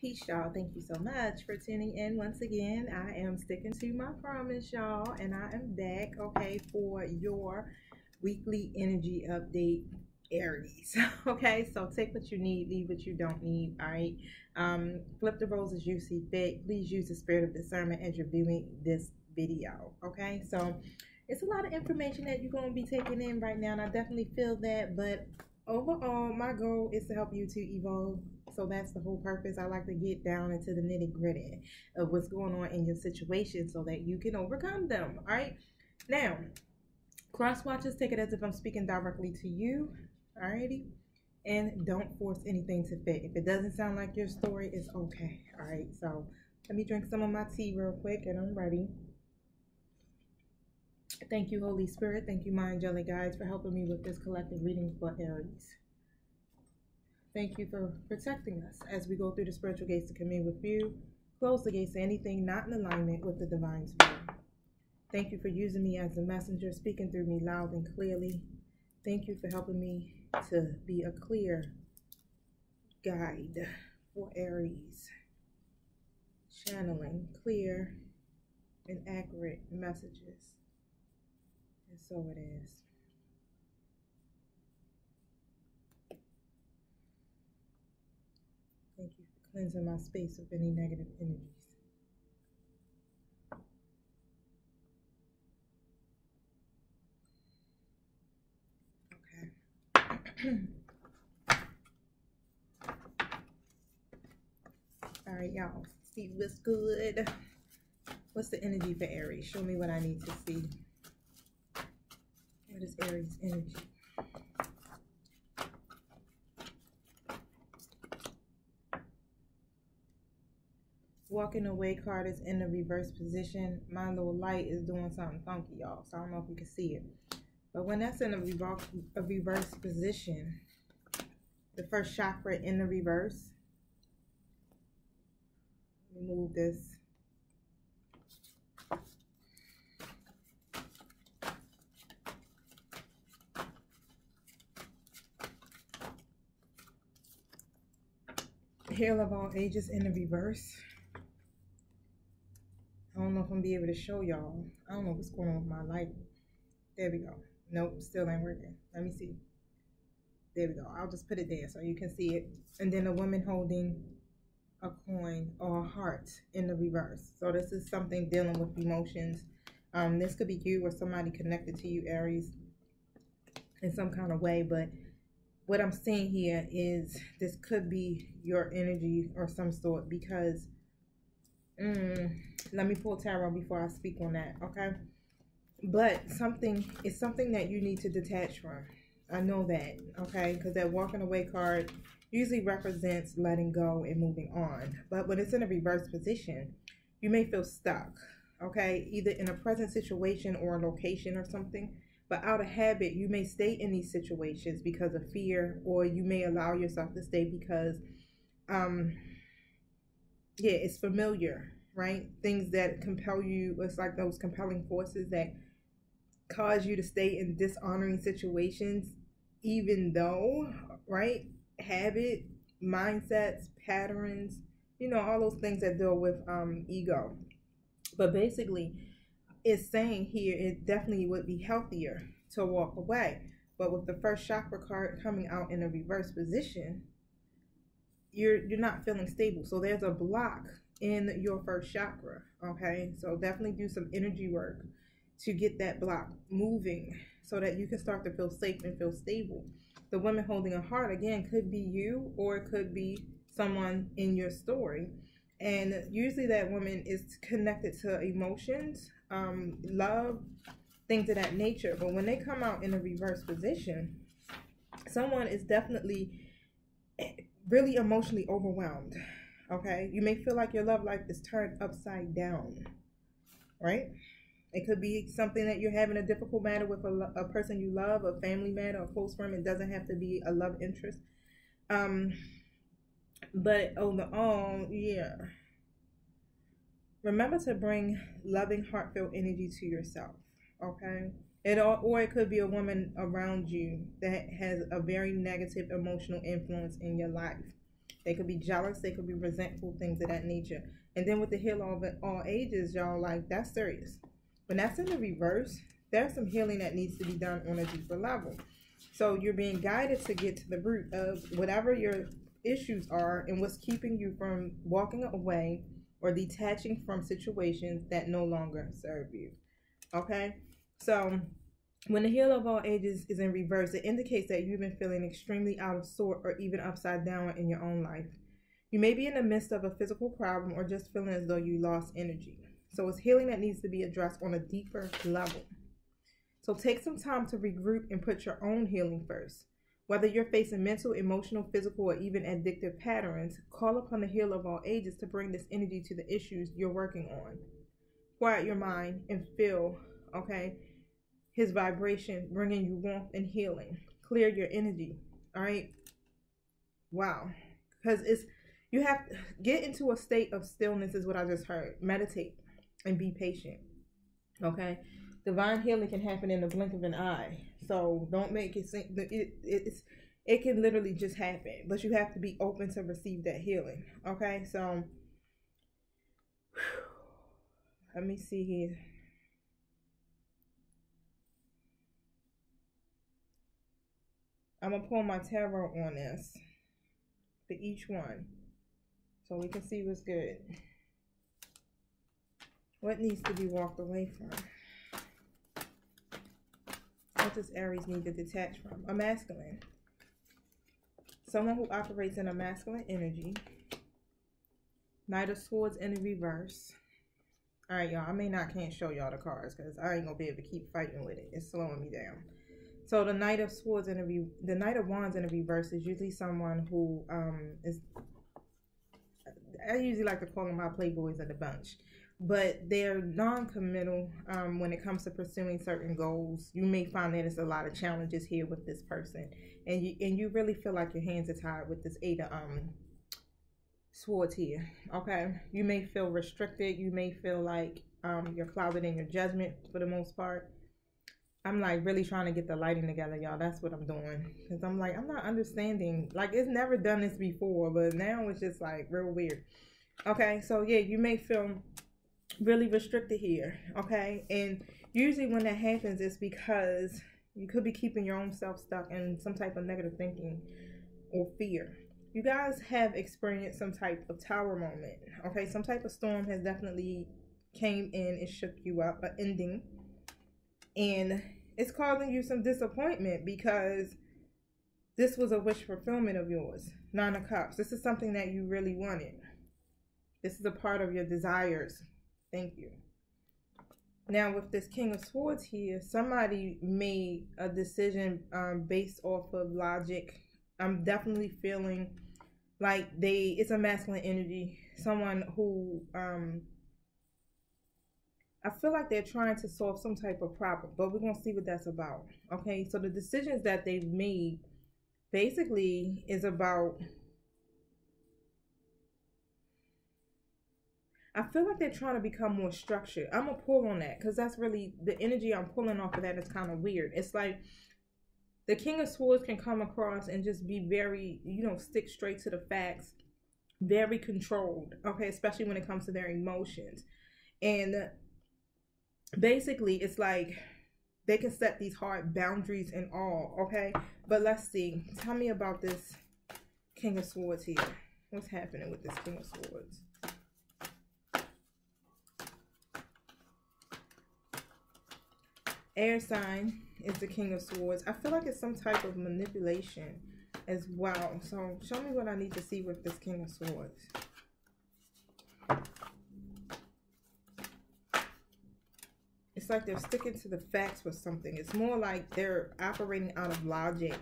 Peace, y'all. Thank you so much for tuning in once again. I am sticking to my promise, y'all, and I am back, okay, for your weekly energy update, Aries. Okay, so take what you need, leave what you don't need, all right? Flip the roles as you see fit. Please use the spirit of discernment as you're viewing this video, okay? So it's a lot of information that you're going to be taking in right now, and I definitely feel that, but overall, my goal is to help you to evolve. So that's the whole purpose. I like to get down into the nitty gritty of what's going on in your situation so that you can overcome them. All right. Now, cross watches, take it as if I'm speaking directly to you. Alrighty. And don't force anything to fit. If it doesn't sound like your story, it's okay. All right. So let me drink some of my tea real quick and I'm ready. Thank you, Holy Spirit. Thank you, my angelic guides, for helping me with this collective reading for Aries. Thank you for protecting us as we go through the spiritual gates to commune with you. Close the gates to anything not in alignment with the divine's will. Thank you for using me as a messenger, speaking through me loud and clearly. Thank you for helping me to be a clear guide for Aries. Channeling clear and accurate messages. And so it is. Thank you for cleansing my space of any negative energies. Okay. All right, y'all. See what's good. What's the energy for Aries? Show me what I need to see. What is Aries energy? Walking away card is in the reverse position. My little light is doing something funky, y'all, so I don't know if you can see it. But when that's in a reverse position, the first chakra in the reverse, let me move this. Hail of all ages in the reverse. I don't know if I'm gonna be able to show y'all. I don't know what's going on with my light. There we go. Nope, still ain't working. Let me see. There we go. I'll just put it there so you can see it. And then a woman holding a coin or a heart in the reverse. So this is something dealing with emotions. This could be you or somebody connected to you, Aries, in some kind of way. But what I'm seeing here is this could be your energy or some sort because let me pull tarot before I speak on that, okay? But it's something that you need to detach from. I know that, okay? Because that walking away card usually represents letting go and moving on. But when it's in a reverse position, you may feel stuck, okay? Either in a present situation or a location or something. But out of habit, you may stay in these situations because of fear, or you may allow yourself to stay because, yeah, it's familiar, right? Things that compel you, it's like those compelling forces that cause you to stay in dishonoring situations, even though, right? Habit, mindsets, patterns, you know, all those things that deal with ego. But basically, it's saying here it definitely would be healthier to walk away. But with the first chakra card coming out in a reverse position, you're not feeling stable. So there's a block in your first chakra, okay? So definitely do some energy work to get that block moving so that you can start to feel safe and feel stable. The woman holding a heart, again, could be you or it could be someone in your story. And usually that woman is connected to emotions, love, things of that nature. But when they come out in a reverse position, someone is definitely really emotionally overwhelmed, okay? You may feel like your love life is turned upside down, right? It could be something that you're having a difficult matter with a person you love, a family matter, a close friend. It doesn't have to be a love interest. But overall, yeah. Remember to bring loving, heartfelt energy to yourself, okay? Or it could be a woman around you that has a very negative emotional influence in your life. They could be jealous. They could be resentful, things of that nature. And then with the heal of all ages, y'all, like, that's serious. When that's in the reverse, there's some healing that needs to be done on a deeper level. So you're being guided to get to the root of whatever your issues are and what's keeping you from walking away or detaching from situations that no longer serve you. Okay? So when the heal of all ages is in reverse, it indicates that you've been feeling extremely out of sort or even upside down in your own life. You may be in the midst of a physical problem or just feeling as though you lost energy. So it's healing that needs to be addressed on a deeper level. So take some time to regroup and put your own healing first. Whether you're facing mental, emotional, physical, or even addictive patterns, call upon the healer of all ages to bring this energy to the issues you're working on. Quiet your mind and feel, okay, his vibration bringing you warmth and healing. Clear your energy, all right? Wow. Because you have to get into a state of stillness is what I just heard. Meditate and be patient, okay? Divine healing can happen in the blink of an eye. So don't make it think that it can literally just happen. But you have to be open to receive that healing. Okay, so let me see here. I'm gonna pull my tarot on this for each one, so we can see what's good. What needs to be walked away from? What does Aries need to detach from? A masculine. Someone who operates in a masculine energy. Knight of Swords in the reverse. Alright, y'all. Can't show y'all the cards because I ain't gonna be able to keep fighting with it. It's slowing me down. So the Knight of Swords and the Knight of Wands in the reverse is usually someone who is. I usually like to call them my playboys of the bunch. But they're non-committal when it comes to pursuing certain goals. You may find that there's a lot of challenges here with this person, and you really feel like your hands are tied with this Eight of Swords here. Okay, you may feel restricted. You may feel like you're clouded in your judgment for the most part. I'm like really trying to get the lighting together, y'all. That's what I'm doing, because I'm like, I'm not understanding. Like, it's never done this before, but now it's just like real weird. Okay, so yeah, you may feel really restricted here, okay? And usually when that happens, it's because you could be keeping your own self stuck in some type of negative thinking or fear. You guys have experienced some type of tower moment, okay? Some type of storm has definitely came in and shook you up, an ending, and it's causing you some disappointment because this was a wish fulfillment of yours. Nine of Cups. This is something that you really wanted. This is a part of your desires. Thank you. Now with this King of Swords here, somebody made a decision based off of logic. I'm definitely feeling like it's a masculine energy. Someone who I feel like they're trying to solve some type of problem, but we're going to see what that's about. Okay, so the decisions that they've made basically is about, I feel like they're trying to become more structured. I'm going to pull on that because that's really the energy I'm pulling off of. That is kind of weird. It's like the King of Swords can come across and just be very, stick straight to the facts, very controlled, okay, especially when it comes to their emotions. And basically, it's like they can set these hard boundaries and all, okay? But let's see. Tell me about this King of Swords here. What's happening with this King of Swords? Air sign is the King of Swords. I feel like it's some type of manipulation as well. So show me what I need to see with this King of Swords. It's like they're sticking to the facts with something. It's more like they're operating out of logic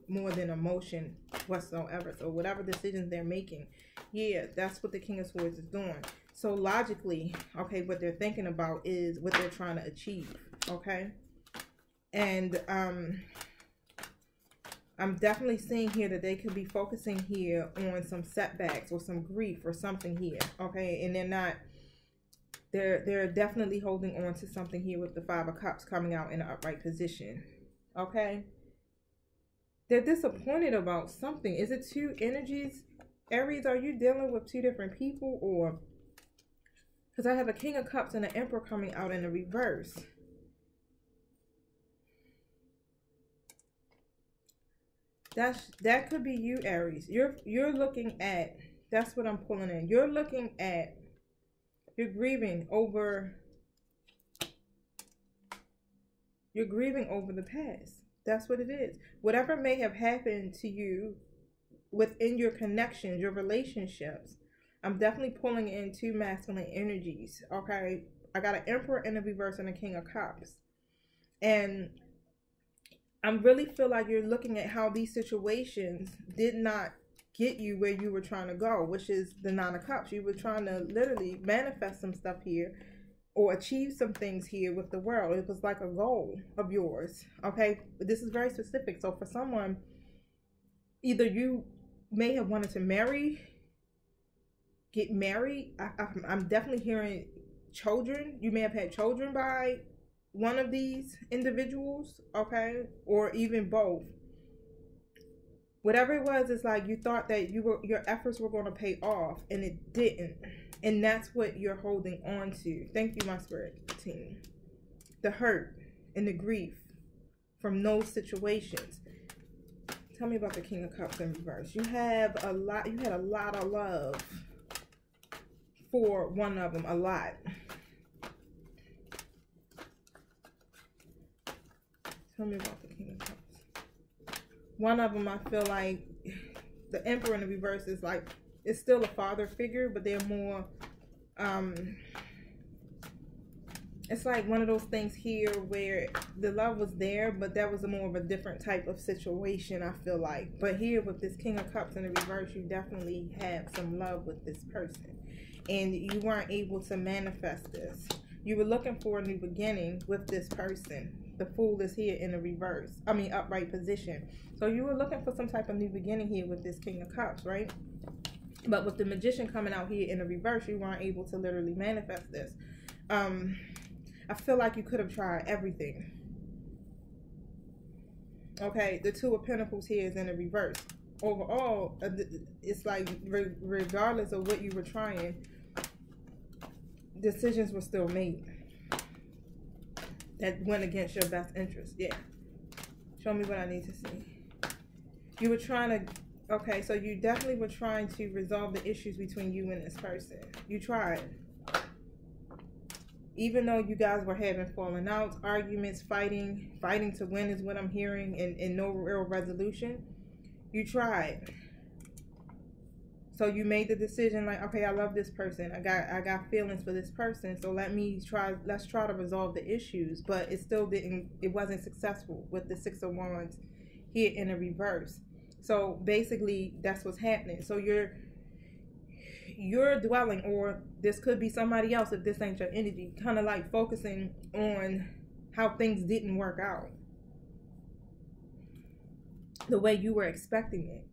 more than emotion whatsoever. So whatever decisions they're making, yeah, that's what the King of Swords is doing. So logically, okay, what they're thinking about is what they're trying to achieve, okay? And I'm definitely seeing here that they could be focusing here on some setbacks or some grief or something here, okay? And they're definitely holding on to something here with the Five of Cups coming out in an upright position, okay? They're disappointed about something. Is it two energies? Aries, are you dealing with two different people? Or, because I have a King of Cups and an Emperor coming out in the reverse. That could be you, Aries. You're looking at, that's what I'm pulling in. You're grieving over the past. That's what it is. Whatever may have happened to you within your connections, your relationships, I'm definitely pulling in two masculine energies. Okay, I got an Emperor in the reverse and a King of Cups, and I really feel like you're looking at how these situations did not get you where you were trying to go, which is the Nine of Cups. You were trying to literally manifest some stuff here or achieve some things here with the world. It was like a goal of yours. Okay, but this is very specific. So for someone, either you may have wanted to get married. I'm definitely hearing children. You may have had children by one of these individuals, okay, or even both. Whatever it was, it's like you thought that your efforts were going to pay off, and it didn't. And that's what you're holding on to. Thank you, my spirit team. The hurt and the grief from those situations. Tell me about the King of Cups in reverse. You had a lot of love for one of them, a lot. Tell me about the King of Cups. One of them, I feel like the Emperor in the reverse is like, it's still a father figure, but they're more, it's like one of those things here where the love was there, but that was more of a different type of situation, I feel like. But here with this King of Cups in the reverse, you definitely have some love with this person. And you weren't able to manifest this. You were looking for a new beginning with this person. The Fool is here in the reverse. I mean, upright position. So you were looking for some type of new beginning here with this King of Cups, right? But with the Magician coming out here in the reverse, you weren't able to literally manifest this. I feel like you could have tried everything. Okay, the Two of Pentacles here is in the reverse. Overall, it's like regardless of what you were trying, decisions were still made that went against your best interest. Yeah. Show me what I need to see. You were trying to, okay, so you definitely were trying to resolve the issues between you and this person. You tried. Even though you guys were having falling outs, arguments, fighting to win is what I'm hearing, and no real resolution, you tried. So you made the decision like, okay, I love this person. I got feelings for this person. So let's try to resolve the issues. But it wasn't successful with the Six of Wands here in the reverse. So basically that's what's happening. So you're dwelling, or this could be somebody else if this ain't your energy, kind of like focusing on how things didn't work out the way you were expecting it.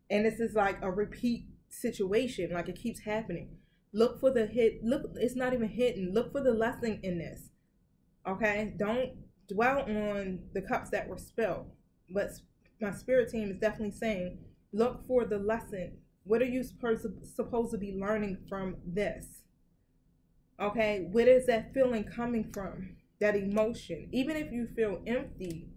And this is like a repeat situation, like it keeps happening. Look for the hit. Look, it's not even hidden. Look for the lesson in this. Okay, don't dwell on the cups that were spilled. But my spirit team is definitely saying, look for the lesson. What are you supposed to be learning from this? Okay, where is that feeling coming from? That emotion. Even if you feel empty,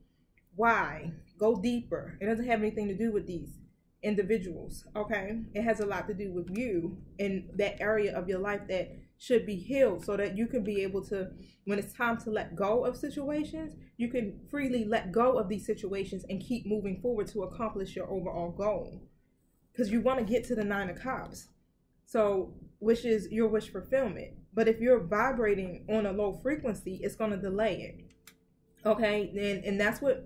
why? Go deeper. It doesn't have anything to do with these individuals, okay? It has a lot to do with you in that area of your life that should be healed, so that you can be able to, when it's time to let go of situations, you can freely let go of these situations and keep moving forward to accomplish your overall goal. Because you want to get to the Nine of Cups, so which is your wish fulfillment. But if you're vibrating on a low frequency, it's going to delay it. Okay, and that's what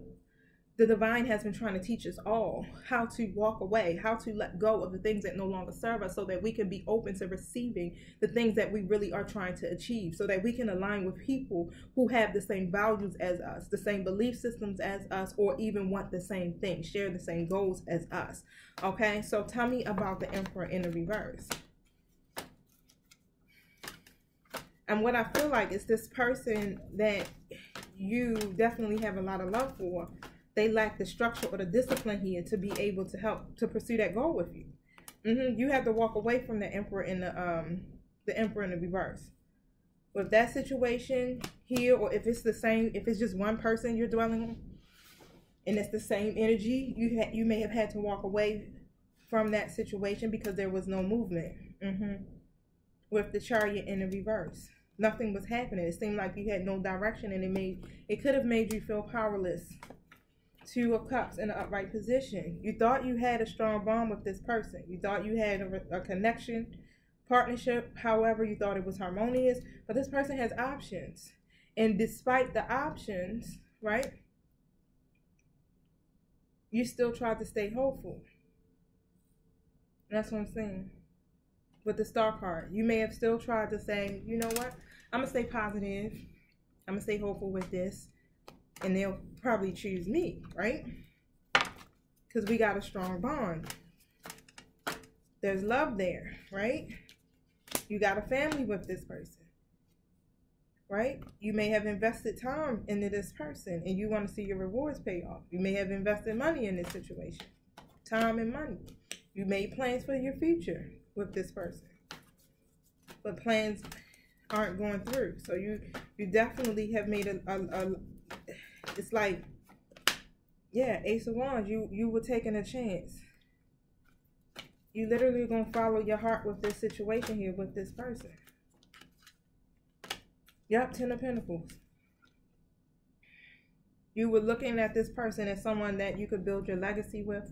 the divine has been trying to teach us all, how to walk away, how to let go of the things that no longer serve us, so that we can be open to receiving the things that we really are trying to achieve, so that we can align with people who have the same values as us, the same belief systems as us, or even want the same thing, share the same goals as us. Okay, so tell me about the Emperor in the reverse. And what I feel like is this person that you definitely have a lot of love for, they lack the structure or the discipline here to be able to help to pursue that goal with you. You have to walk away from the Emperor in the Emperor in the reverse. With that situation here, or if it's the same, if it's just one person you're dwelling on, and it's the same energy, you may have had to walk away from that situation because there was no movement. With the Chariot in the reverse, nothing was happening. It seemed like you had no direction, and it could have made you feel powerless. Two of Cups in an upright position. You thought you had a strong bond with this person. You thought you had a connection, partnership. However, you thought it was harmonious. But this person has options, and despite the options, right, you still tried to stay hopeful. That's what I'm saying. With the Star card, you may have still tried to say, you know what, I'm gonna stay positive. I'm gonna stay hopeful with this. And they'll probably choose me, right? Because we got a strong bond. There's love there, right? You got a family with this person, right? You may have invested time into this person and you want to see your rewards pay off. You may have invested money in this situation, time and money. You made plans for your future with this person, but plans aren't going through. So you definitely have made a it's like, yeah, Ace of Wands, you were taking a chance. You literally gonna follow your heart with this situation here with this person. Yep, Ten of Pentacles. You were looking at this person as someone that you could build your legacy with.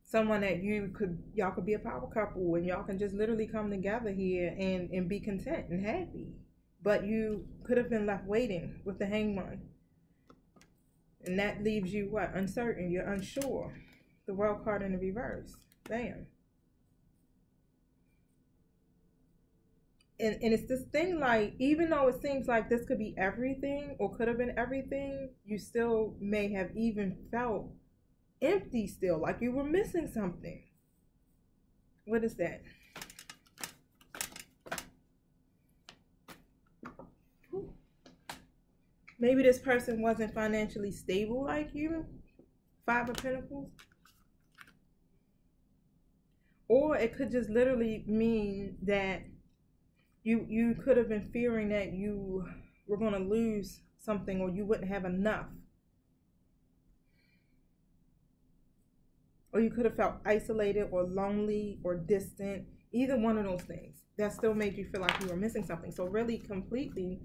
Someone that y'all could be a power couple, and y'all can just literally come together here and be content and happy. But you could have been left waiting with the Hangman. And that leaves you what? Uncertain. You're unsure. The World card in the reverse. Bam. And it's this thing like, even though it seems like this could be everything or could have been everything, you still may have even felt empty still, like you were missing something. What is that? Maybe this person wasn't financially stable like you. Five of Pentacles. Or it could just literally mean that you could have been fearing that you were going to lose something or you wouldn't have enough. Or you could have felt isolated or lonely or distant. Either one of those things. That still made you feel like you were missing something. So really, completely,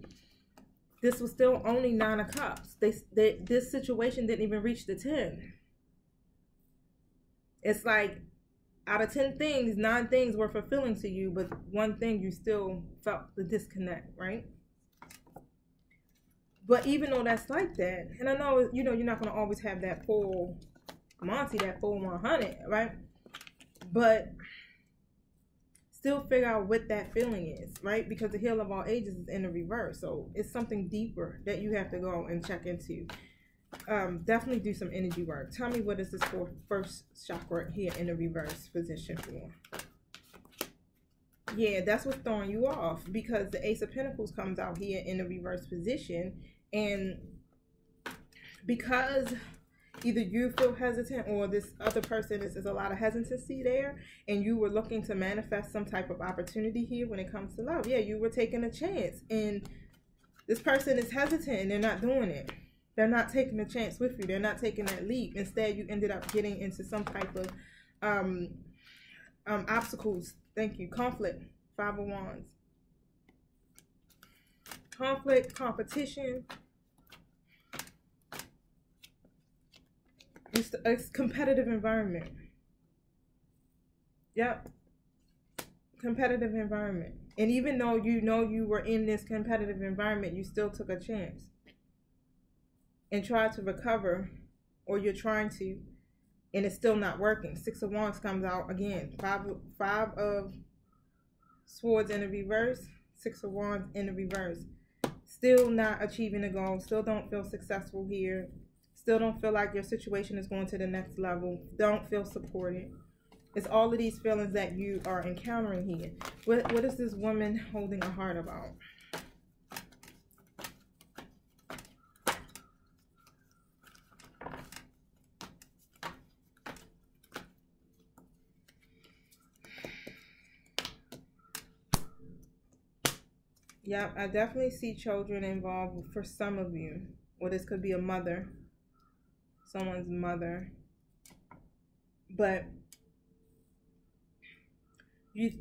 this was still only 9 of Cups. This situation didn't even reach the 10. It's like, out of 10 things, 9 things were fulfilling to you, but one thing you still felt the disconnect, right? But even though that's like that, and I know, you're not going to always have that full Monty, that full 100, right? But still figure out what that feeling is, right? Because the Heal of All Ages is in the reverse. So it's something deeper that you have to go and check into. Definitely do some energy work. Tell me, what is this for first chakra here in the reverse position for? Yeah, that's what's throwing you off, because the Ace of Pentacles comes out here in the reverse position, and because either you feel hesitant or this other person is a lot of hesitancy there, and you were looking to manifest some type of opportunity here when it comes to love. Yeah, you were taking a chance, and this person is hesitant and they're not doing it. They're not taking a chance with you. They're not taking that leap. Instead, you ended up getting into some type of obstacles. Thank you. Conflict. 5 of Wands. Conflict, competition. It's a competitive environment. Yep. Competitive environment. And even though you were in this competitive environment, you still took a chance and tried to recover, or you're trying to, and it's still not working. 6 of Wands comes out again. 5 of Swords in the reverse. 6 of Wands in the reverse. Still not achieving the goal. Still don't feel successful here. Still don't feel like your situation is going to the next level. Don't feel supported. It's all of these feelings that you are encountering here. What is this woman holding a heart about? Yeah, I definitely see children involved for some of you. Or this could be a mother, someone's mother. But you,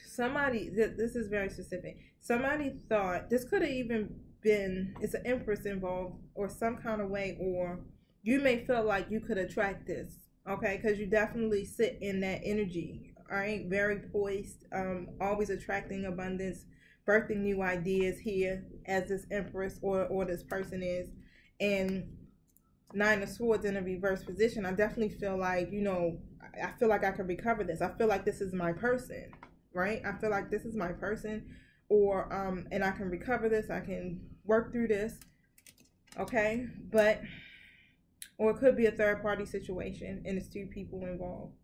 somebody, this is very specific. Somebody thought, this could have even been, it's an empress involved or some kind of way, or you may feel like you could attract this, okay? Because you definitely sit in that energy, all right? Very poised, always attracting abundance, birthing new ideas here as this empress or this person is. And Nine of Swords in a reverse position, I definitely feel like, you know, I feel like I can recover this. I feel like this is my person, right? I feel like this is my person, or and I can recover this. I can work through this, okay? But, or it could be a third party situation and it's two people involved.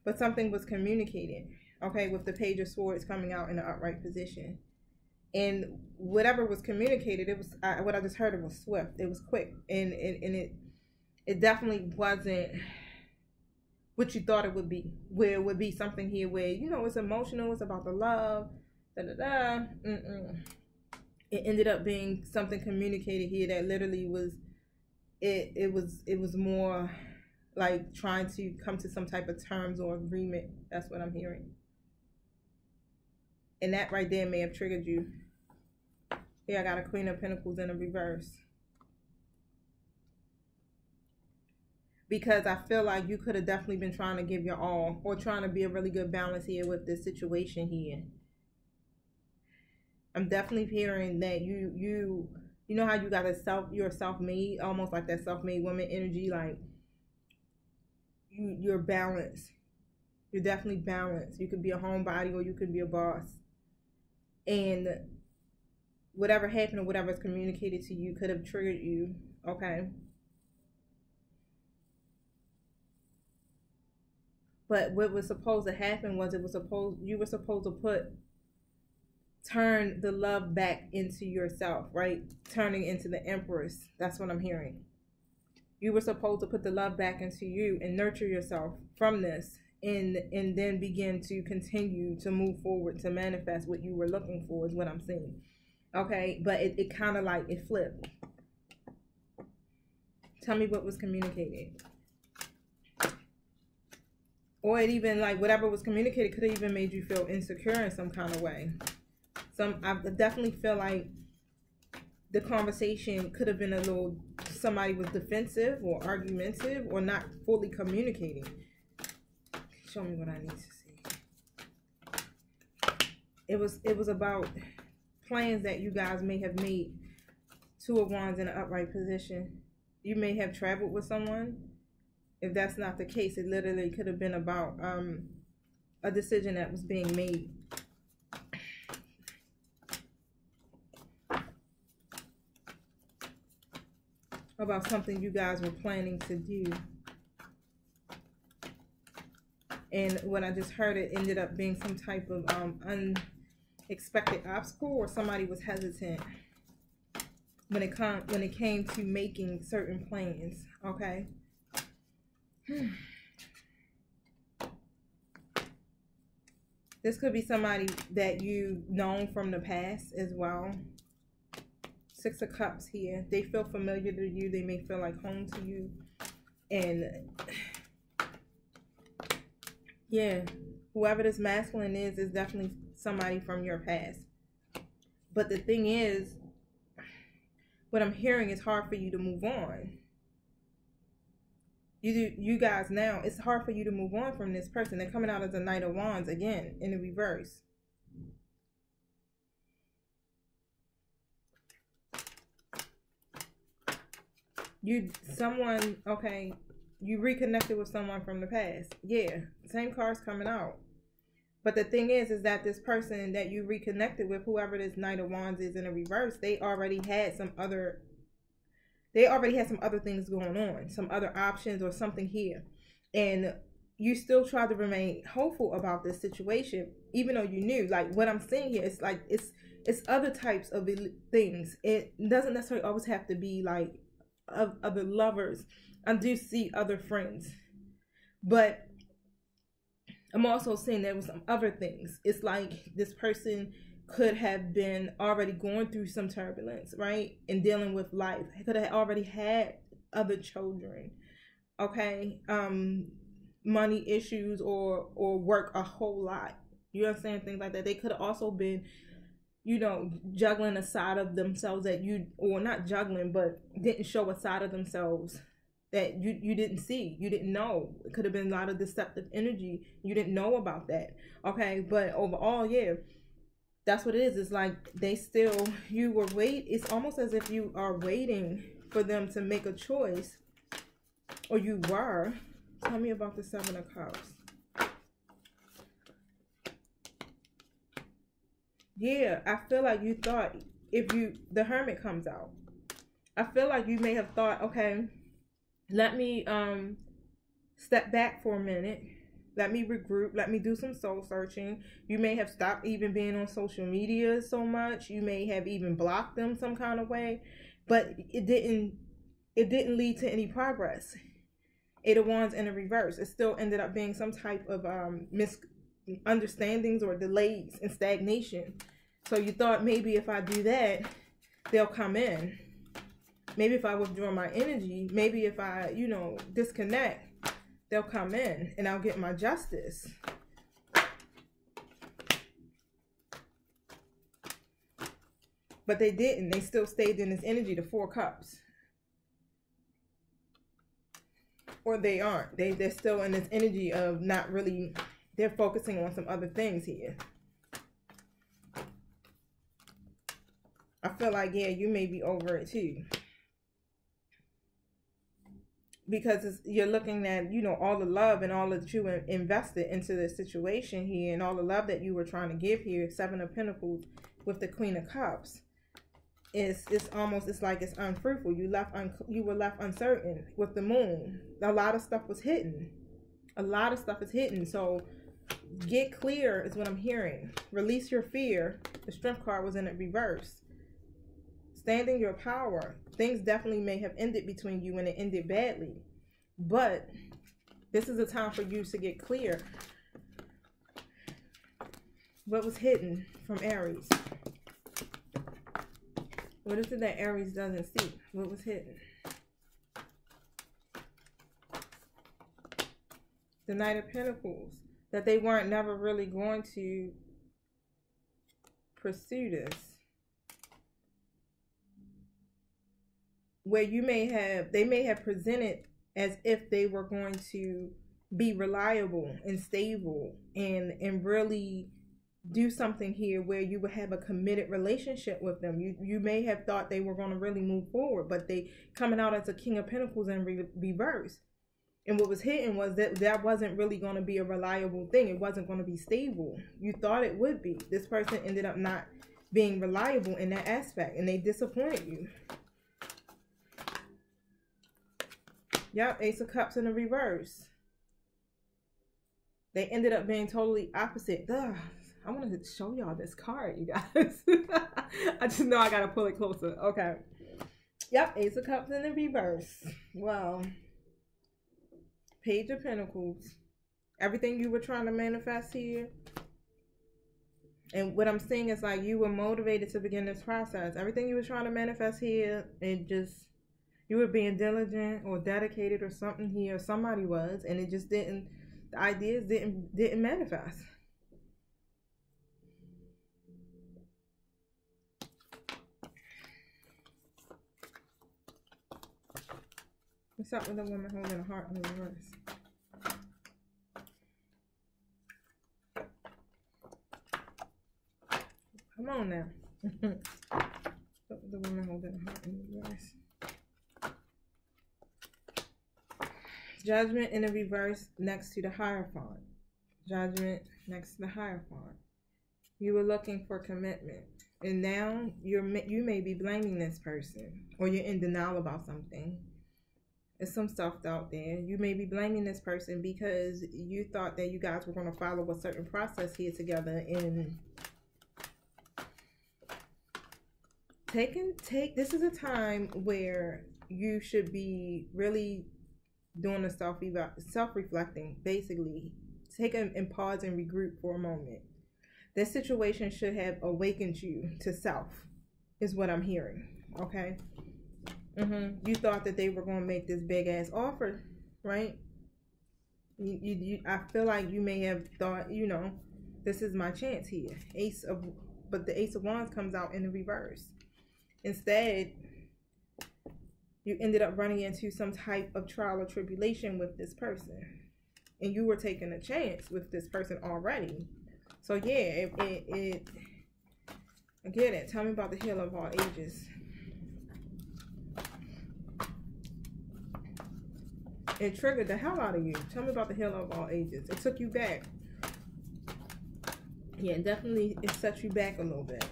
But something was communicated, okay, with the Page of Swords coming out in the upright position. And whatever was communicated, it was what I just heard. It was swift. It was quick, and it definitely wasn't what you thought it would be. Where it would be something here where, you know, it's emotional. It's about the love. Da da da. It ended up being something communicated here that literally was. It was more like trying to come to some type of terms or agreement. That's what I'm hearing. And that right there may have triggered you. Here I got a Queen of Pentacles in a reverse. Because I feel like you could have definitely been trying to give your all, or trying to be a really good balance here with this situation here. I'm definitely hearing that you know how you got you're self-made, almost like that self-made woman energy, like you're balanced. You're definitely balanced. You could be a homebody or you could be a boss. And whatever happened or whatever's communicated to you could have triggered you, okay? But what was supposed to happen was you were supposed to turn the love back into yourself, right? Turning into the Empress. That's what I'm hearing. You were supposed to put the love back into you and nurture yourself from this, and then begin to continue to move forward to manifest what you were looking for, is what I'm seeing. Okay, but it kind of like it flipped. Tell me what was communicated. Or it even, like, whatever was communicated could have even made you feel insecure in some kind of way. I definitely feel like the conversation could have been a little, somebody was defensive or argumentative or not fully communicating. Show me what I need to see. It was about plans that you guys may have made. Two of Wands in an upright position. You may have traveled with someone. If that's not the case, it literally could have been about a decision that was being made. About something you guys were planning to do. And when I just heard, it ended up being some type of unexpected obstacle, or somebody was hesitant when it came to making certain plans. Okay. This could be somebody that you've known from the past as well. Six of Cups here. They feel familiar to you. They may feel like home to you. And yeah, whoever this masculine is definitely somebody from your past. But the thing is, what I'm hearing is hard for you to move on. You guys now, it's hard for you to move on from this person. They're coming out as a Knight of Wands again in the reverse. Okay, you reconnected with someone from the past. Yeah, same card's coming out. But the thing is that this person that you reconnected with, whoever this Knight of Wands is in a reverse, they already had some other things going on, some other options or something here. And you still try to remain hopeful about this situation, even though you knew, like what I'm seeing here, it's like, it's other types of things. It doesn't necessarily always have to be like other lovers. I do see other friends, but I'm also seeing there was some other things. It's like this person could have been already going through some turbulence, right? And dealing with life. Could have already had other children, okay? Money issues or work a whole lot. You understand? Things like that. They could have also been, juggling a side of themselves that or not juggling, but didn't show a side of themselves that you didn't see, you didn't know. It could have been a lot of deceptive energy. You didn't know about that, okay? But overall, yeah, that's what it is. It's like it's almost as if you are waiting for them to make a choice, or you were. Tell me about the Seven of Cups. Yeah, I feel like you thought the Hermit comes out. I feel like you may have thought, okay, let me step back for a minute. Let me regroup. Let me do some soul searching. You may have stopped even being on social media so much. You may have even blocked them some kind of way, but it didn't lead to any progress. Eight of Wands in the reverse. It still ended up being some type of misunderstandings or delays and stagnation. So you thought, maybe if I do that, they'll come in. Maybe if I withdraw my energy, maybe if I, disconnect, they'll come in and I'll get my justice. But they didn't. They still stayed in this energy, the Four Cups. Or they aren't. They're still in this energy of not really, they're focusing on some other things here. I feel like, yeah, you may be over it too. Because you're looking at, all the love and all that you invested into the situation here, and all the love that you were trying to give here. Seven of Pentacles with the Queen of Cups. It's like it's unfruitful. You were left uncertain with the Moon. A lot of stuff was hidden. A lot of stuff is hidden. So get clear is what I'm hearing. Release your fear. The Strength card was in a reverse. Stand in your power. Things definitely may have ended between you, and it ended badly. But this is a time for you to get clear. What was hidden from Aries? What is it that Aries doesn't see? What was hidden? The Knight of Pentacles. That they weren't never really going to pursue this. Where they may have presented as if they were going to be reliable and stable and really do something here where you would have a committed relationship with them. You may have thought they were going to really move forward, but they coming out as a King of Pentacles in reverse. And what was hidden was that wasn't really going to be a reliable thing. It wasn't going to be stable. You thought it would be. This person ended up not being reliable in that aspect, and they disappointed you. Yep, Ace of Cups in the reverse. They ended up being totally opposite. Ugh, I wanted to show y'all this card, you guys. I just know I got to pull it closer. Okay. Yep, Ace of Cups in the reverse. Wow. Page of Pentacles. Everything you were trying to manifest here. And what I'm seeing is like you were motivated to begin this process. Everything you were trying to manifest here, you were being diligent or dedicated or something here. Somebody was, and it just didn't. The ideas didn't manifest. What's up with the woman holding a heart in the reverse? Come on now. What's up with the woman holding a heart in the reverse? Judgment in the reverse next to the Hierophant. Judgment next to the Hierophant. You were looking for commitment, and now you may be blaming this person, or you're in denial about something. There's some self-doubt there. You may be blaming this person because you thought that you guys were going to follow a certain process here together, and this is a time where you should be really doing a self-reflecting, basically. Take and pause and regroup for a moment. This situation should have awakened you to self, is what I'm hearing. Okay. You thought that they were going to make this big ass offer, right? I feel like you may have thought, you know, this is my chance here. But the Ace of Wands comes out in the reverse. Instead, you ended up running into some type of trial or tribulation with this person, and you were taking a chance with this person already. So yeah, I get it. Tell me about the healer of all ages. It triggered the hell out of you. Tell me about the healer of all ages. It took you back. Yeah, definitely it set you back a little bit.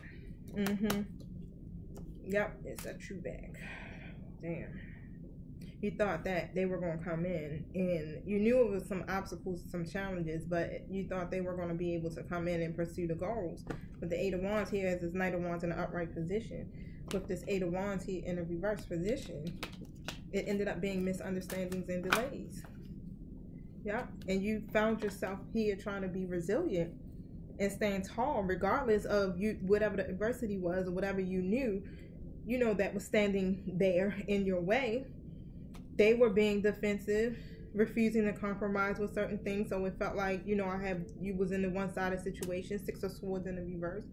Yep, it set you back. Damn. You thought that they were going to come in, and you knew it was some obstacles, some challenges, but you thought they were going to be able to come in and pursue the goals. But the Eight of Wands here has this Knight of Wands in an upright position. With this Eight of Wands here in a reverse position, it ended up being misunderstandings and delays. Yeah, and you found yourself here trying to be resilient and staying tall, regardless of whatever the adversity was or whatever you knew, you know, that was standing there in your way. They were being defensive, refusing to compromise with certain things. So it felt like, you know, you was in the one-sided situation, Six of Swords in the reverse,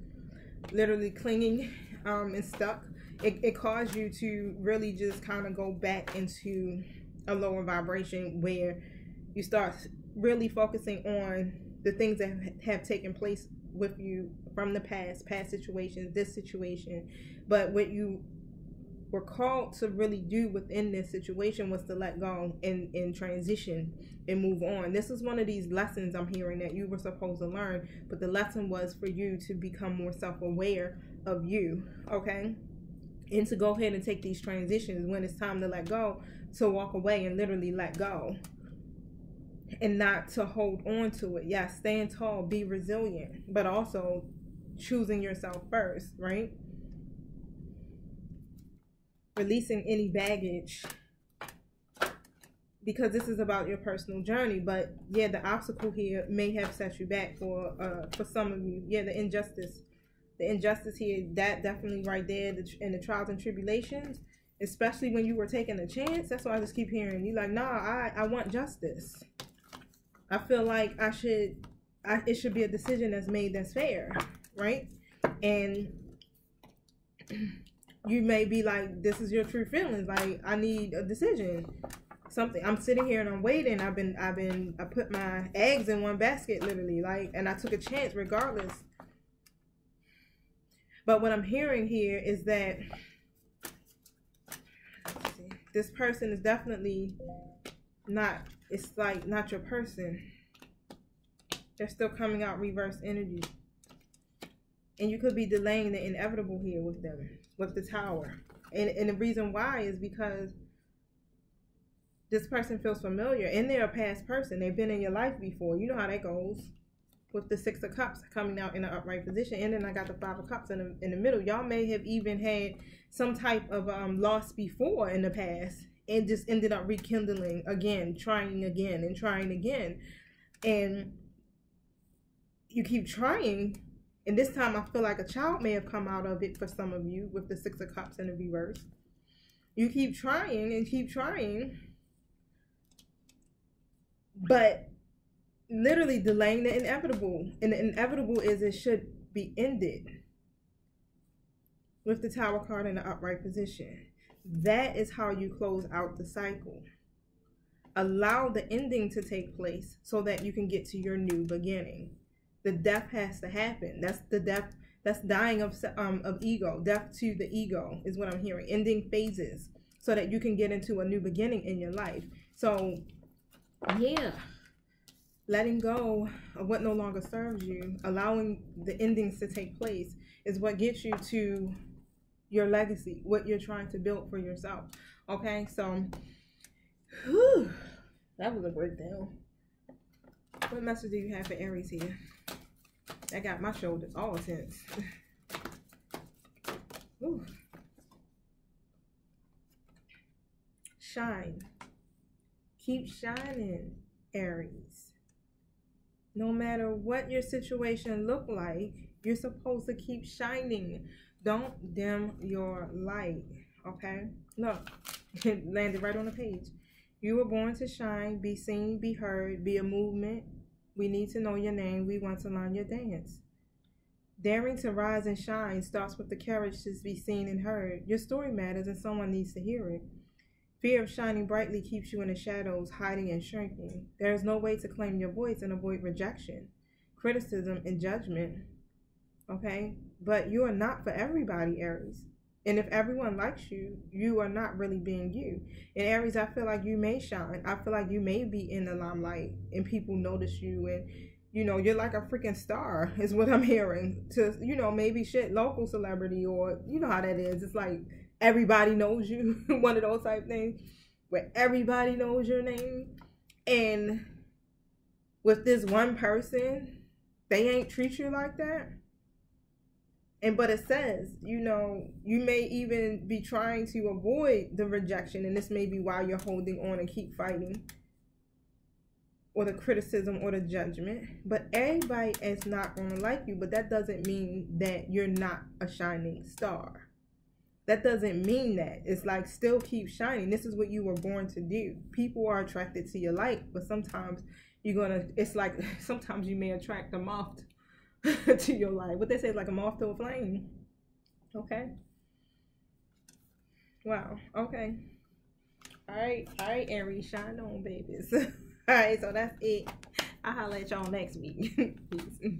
literally clinging and stuck. It caused you to really just kind of go back into a lower vibration where you start really focusing on the things that have taken place with you from the past situations, this situation. But what you were called to really do within this situation was to let go and transition and move on. This is one of these lessons I'm hearing that you were supposed to learn, but the lesson was for you to become more self-aware of you, okay? And to go ahead and take these transitions when it's time to let go, to walk away and literally let go. And not to hold on to it. Yes, staying tall, be resilient, but also choosing yourself first, right? Releasing any baggage, because this is about your personal journey. But yeah, the obstacle here may have set you back for some of you. Yeah, the injustice here, that definitely right there, in the trials and tribulations, especially when you were taking a chance. That's why I just keep hearing you like, nah, I want justice. I feel like it should be a decision that's made that's fair, right? And you may be like, this is your true feelings. Like, I need a decision. Something. I'm sitting here and I'm waiting. I put my eggs in one basket, literally, like, and I took a chance regardless. But what I'm hearing here is that this person is definitely not, it's like not your person. They're still coming out reverse energy. And you could be delaying the inevitable here with them, with the Tower. And the reason why is because this person feels familiar, and they're a past person. They've been in your life before. You know how that goes. With the Six of Cups coming out in an upright position. And then I got the Five of Cups in the middle. Y'all may have even had some type of loss before in the past, and just ended up rekindling again, trying again and trying again. And you keep trying, and this time I feel like a child may have come out of it for some of you with the Six of Cups in the reverse. You keep trying and keep trying, but literally delaying the inevitable. And the inevitable is it should be ended with the Tower card in the upright position. That is how you close out the cycle. Allow the ending to take place so that you can get to your new beginning. The death has to happen. That's the death. That's dying of ego. Death to the ego is what I'm hearing. Ending phases so that you can get into a new beginning in your life. So, yeah. Letting go of what no longer serves you, allowing the endings to take place is what gets you to your legacy, what you're trying to build for yourself. Okay, so whew, that was a breakdown. What message do you have for Aries here? I got my shoulders all tense. Shine. Keep shining, Aries. No matter what your situation look like, you're supposed to keep shining. Don't dim your light. Okay? Look, it landed right on the page. You were born to shine, be seen, be heard, be a movement. We need to know your name. We want to learn your dance. Daring to rise and shine starts with the courage to be seen and heard. Your story matters and someone needs to hear it. Fear of shining brightly keeps you in the shadows, hiding and shrinking. There is no way to claim your voice and avoid rejection, criticism, and judgment. Okay? But you are not for everybody, Aries. And if everyone likes you, you are not really being you. In Aries, I feel like you may shine. I feel like you may be in the limelight and people notice you, and you're like a freaking star is what I'm hearing. To, maybe shit, local celebrity, or you know how that is. It's like everybody knows you. One of those type things where everybody knows your name. And with this one person, they ain't treat you like that. But it says, you may even be trying to avoid the rejection, and this may be why you're holding on and keep fighting, or the criticism or the judgment. But everybody is not going to like you, but that doesn't mean that you're not a shining star. That doesn't mean that. It's like, still keep shining. This is what you were born to do. People are attracted to your light, but sometimes it's like, sometimes you may attract a moth to your light. What they say is like a moth to a flame. Okay. Wow. Okay. All right, Aries, shine on, babies. All right, so that's it. I'll holler at y'all next week. Peace.